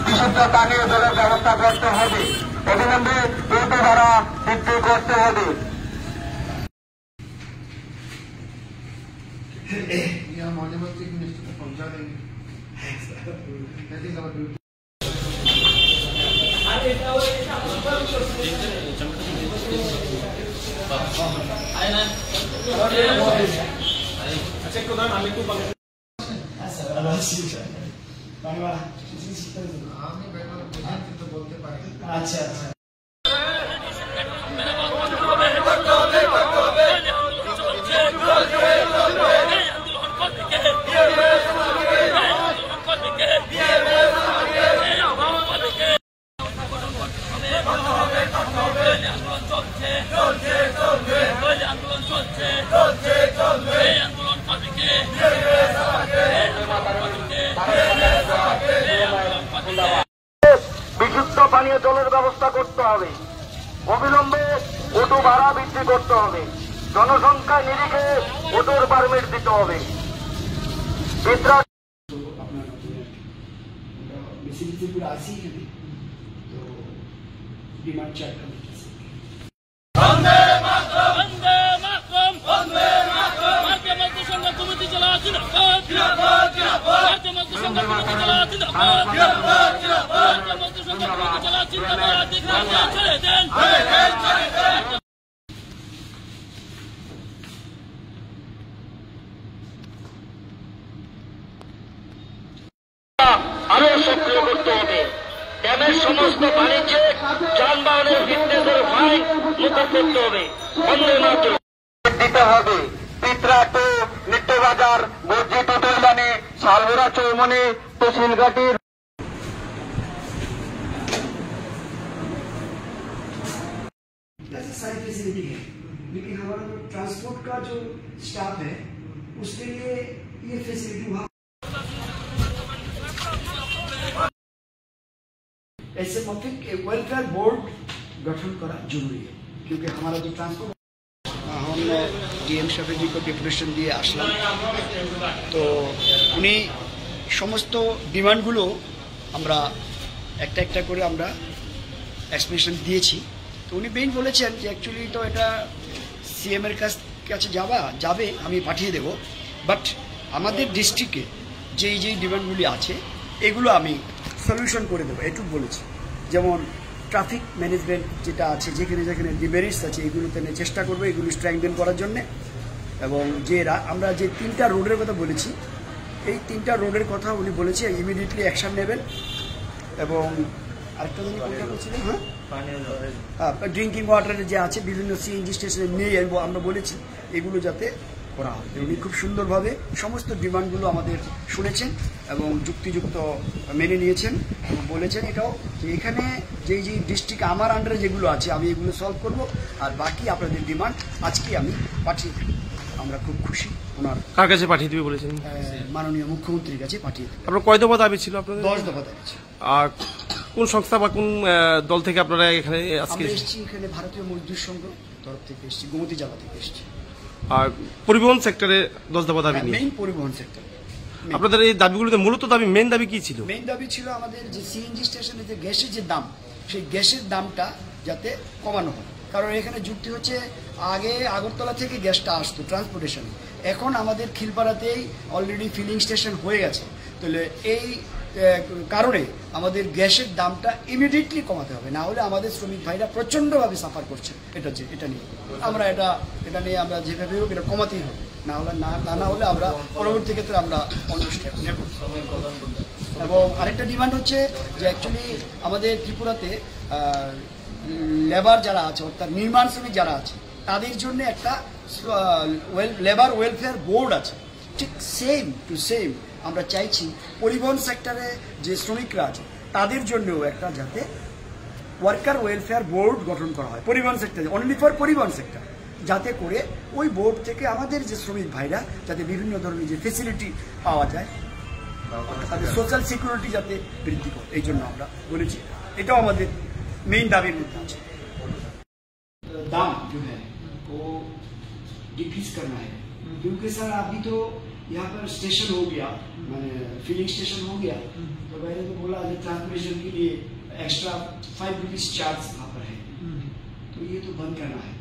বিশুদ্ধ পানীয় জলের ব্যবস্থা করতে হবে। অবিলম্বে দ্রুত ধারা বৃদ্ধি করতে হবে। আচ্ছা আচ্ছা বিশুদ্ধ পানীয় জলের ব্যবস্থা করতে হবে। অবিলম্বে অটো ভাড়া বৃদ্ধি করতে হবে। জনসংখ্যা নিরিখে অটোর পারমিট দিতে হবে। আরো সক্রিয় করতে হবে। ড্যামের সমস্ত বাণিজ্যে যানবাহনের ফিটনেসের ফাইন মুকুব করতে হবে। বন্দে মাতরম দিতে হবে। পিত্রা টু নিত্যবাজার মসজিদ উদয়লানে শালগোড়া চৌমনি তহসিলঘাটির सारी फैसिलिटी है, लेकिन हमारा जो ट्रांसपोर्ट का जो स्टाफ है उसके लिए ये फैसिलिटी वहाँ ऐसे मतलब वेलफेयर बोर्ड गठन करा जरूरी है, क्योंकि हमारा जो ट्रांसपोर्ट हमने डीएम साहब जी को डेपुटेशन दिए আসলাম। তো উনি সমস্ত ডিমান্ডগুলো আমরা একটা একটা করে আমরা এক্সপ্রেশন দিয়েছি। তো উনি মেইন বলেছেন যে অ্যাকচুয়ালি তো এটা সিএম এর কাছে যাবে আমি পাঠিয়ে দেব, বাট আমাদের ডিস্ট্রিক্টে যেই ডিমান্ডগুলি আছে এগুলো আমি সলিউশন করে দেবো এটুকু বলেছি। যেমন ট্রাফিক ম্যানেজমেন্ট যেটা আছে, যেখানে যেখানে ডিমেরিটস আছে এগুলোতে চেষ্টা করবো এগুলো স্ট্রেংথেন করার জন্যে। এবং যে আমরা যে 3টা রোডের কথা বলেছি, এই 3টা রোডের কথা উনি বলেছে ইমিডিয়েটলি অ্যাকশন নেবেন। এবং আরেকটা জিনিস কোনটা বলছিলেন, হ্যাঁ ড্রিঙ্কিং ওয়াটারের যে আছে বিভিন্ন সিএনজি স্টেশনে নিয়ে আমরা বলেছি এগুলো যাতে করা হয়। উনি খুব সুন্দরভাবে সমস্ত ডিমান্ডগুলো আমাদের শুনেছেন এবং যুক্তিযুক্ত মেনে নিয়েছেন এবং বলেছেন এটাও যে এখানে যেই ডিস্ট্রিক্ট আমার আন্ডারে যেগুলো আছে আমি এগুলো সলভ করব, আর বাকি আপনাদের ডিমান্ড আজকে আমি পাঠিয়ে দেব। আমরা খুব খুশি। ওনার কার কাছে পাঠিয়ে দেবে বলেছেন? মাননীয় মুখ্যমন্ত্রীর কাছে পাঠিয়ে দেব। আপনার কয় দফা দাবি ছিল আপনাদের? 10 দফা দাবি ছিল। আর কোন সংস্থা বা কোন দল থেকে আপনারা এখানে আজকে এসেছি? এখানে ভারতীয় মজদুর সংঘ তরফ থেকে এসেছি, গোমতী জেলা থেকে এসেছি। আর পরিবহন সেক্টরে 10 দফা দাবি নিয়ে মেইন পরিবহন সেক্টর। আপনাদের এই দাবিগুলোতে মূলত মেইন দাবি কি ছিল? মেইন দাবি ছিল আমাদের যে সিএনজি স্টেশনে যে গ্যাসের যে দাম, সেই গ্যাসের দামটা যাতে কমানো হয়। কারণ এখানে যুক্তি হচ্ছে আগে আগরতলা থেকে গ্যাসটা আসতো ট্রান্সপোর্টেশনে, এখন আমাদের খিলপাড়াতেই অলরেডি ফিলিং স্টেশন হয়ে গেছে। তাহলে এই কারণে আমাদের গ্যাসের দামটা ইমিডিয়েটলি কমাতে হবে, না হলে আমাদের শ্রমিক ভাইরা প্রচণ্ডভাবে সাফার করছে। এটা নিয়ে আমরা এটা নিয়ে আমরা যেভাবে হোক এটা কমাতেই হবে, না হলে আমরা পরবর্তী ক্ষেত্রে আমরা অন্য স্টেপ নেব। এবং আরেকটা ডিমান্ড হচ্ছে যে অ্যাকচুয়ালি আমাদের ত্রিপুরাতে লেবার যারা আছে অর্থাৎ নির্মাণ শ্রমিক যারা আছে তাদের জন্য একটা লেবার ওয়েলফেয়ার বোর্ড আছে। ঠিক সেম টু সেম আমরা চাইছি পরিবহন সেক্টরে যে শ্রমিকরা আছে তাদের জন্যও একটা যাতে ওয়ার্কার ওয়েলফেয়ার বোর্ড গঠন করা হয় পরিবহন সেক্টরে, অনলি ফর পরিবহন সেক্টর, যাতে করে ওই বোর্ড থেকে আমাদের যে শ্রমিক ভাইরা যাতে বিভিন্ন ধরনের যে ফেসিলিটি পাওয়া যায়, তাদের সোশ্যাল সিকিউরিটি যাতে বৃদ্ধি করে, এই জন্য আমরা বলেছি এটাও আমাদের मेन दावे मुद्दा है। दाम जो है वो डिक्रीज करना है, क्योंकि सर अभी तो यहाँ पर स्टेशन हो गया, मैंने फिलिंग स्टेशन हो गया, तो मैंने तो बोला ट्रांसपोर्टेशन के लिए एक्स्ट्रा 5 रुपीज चार्ज वहाँ पर है, तो ये तो बंद करना है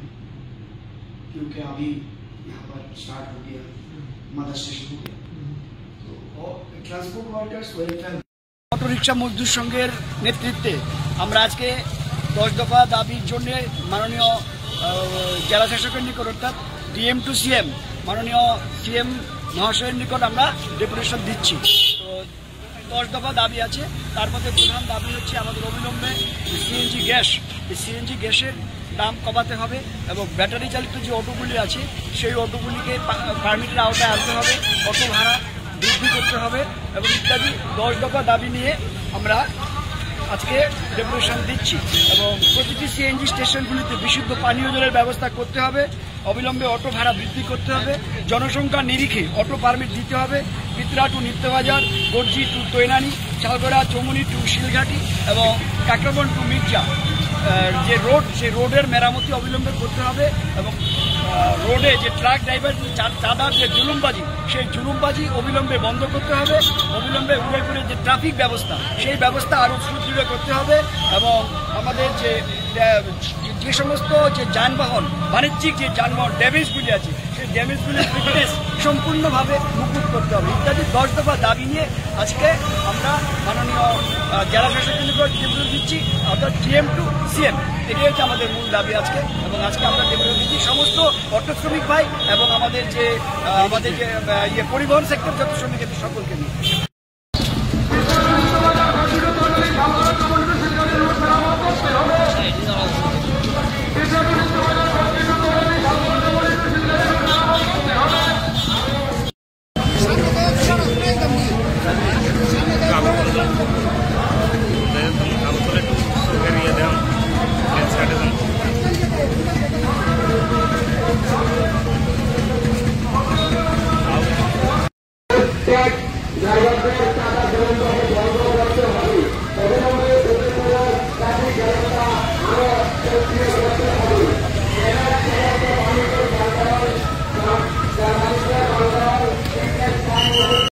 क्योंकि अभी यहाँ पर स्टार्ट हो गया, मदर स्टेशन हो गया। तो transport workers welfare auto rickshaw মজদুর সংঘের নেতৃত্বে আমরা আজকে 10 দফা দাবির জন্য মাননীয় জেলা শাসকের নিকট অর্থাৎ ডিএম টু সিএম মাননীয় সিএম মহাশয়ের নিকট আমরা ডেপুটেশন দিচ্ছি। তো 10 দফা দাবি আছে, তার মধ্যে প্রধান দাবি হচ্ছে আমাদের অবিলম্বে সিএনজি গ্যাস, এই সিএনজি গ্যাসের দাম কমাতে হবে এবং ব্যাটারি চালিত যে অটোগুলি আছে সেই অটোগুলিকে পারমিটের আওতায় আনতে হবে, অটো ভাড়া বৃদ্ধি করতে হবে এবং ইত্যাদি 10 দফা দাবি নিয়ে আমরা আজকে ডেপুটেশন দিচ্ছি। এবং প্রতিটি সিএনজি স্টেশনগুলিতে বিশুদ্ধ পানীয় জলের ব্যবস্থা করতে হবে, অবিলম্বে অটো ভাড়া বৃদ্ধি করতে হবে, জনসংখ্যা নিরিখে অটো পারমিট দিতে হবে, পিত্রা two নিত্যবাজার, Gorji two তৈনানি, চালগড়া Chowmuhani two শিলঘাটি এবং কাকরাবন টু মির্জা যে রোড, সেই রোডের মেরামতি অবিলম্বে করতে হবে এবং রোডে যে ট্রাক ড্রাইভার চাঁদার যে জুলুমবাজি, সেই জুলুমবাজি অবিলম্বে বন্ধ করতে হবে, অবিলম্বে উদয়পুরের যে ট্রাফিক ব্যবস্থা সেই ব্যবস্থা আরও সুদৃঢ় করতে হবে এবং আমাদের যে সমস্ত যে যানবাহন, বাণিজ্যিক যে যানবাহন ড্যামেজগুলি আছে সেই ড্যামেজগুলির ফিটনেস সম্পূর্ণভাবে মুকুট করতে হবে ইত্যাদি 10 দফা দাবি নিয়ে আজকে আমরা মাননীয় জেলা শাসকের নিকট ডেপুটেশন দিচ্ছি, অর্থাৎ ডিএম টু সিএম। এটাই হচ্ছে আমাদের মূল দাবি আজকে এবং আজকে আমরা ডেপুটেশন দিচ্ছি সমস্ত অটো শ্রমিক ভাই এবং আমাদের যে পরিবহন সেক্টর যত শ্রমিক আছে সকলকে নিয়ে। ড্রাইভারদের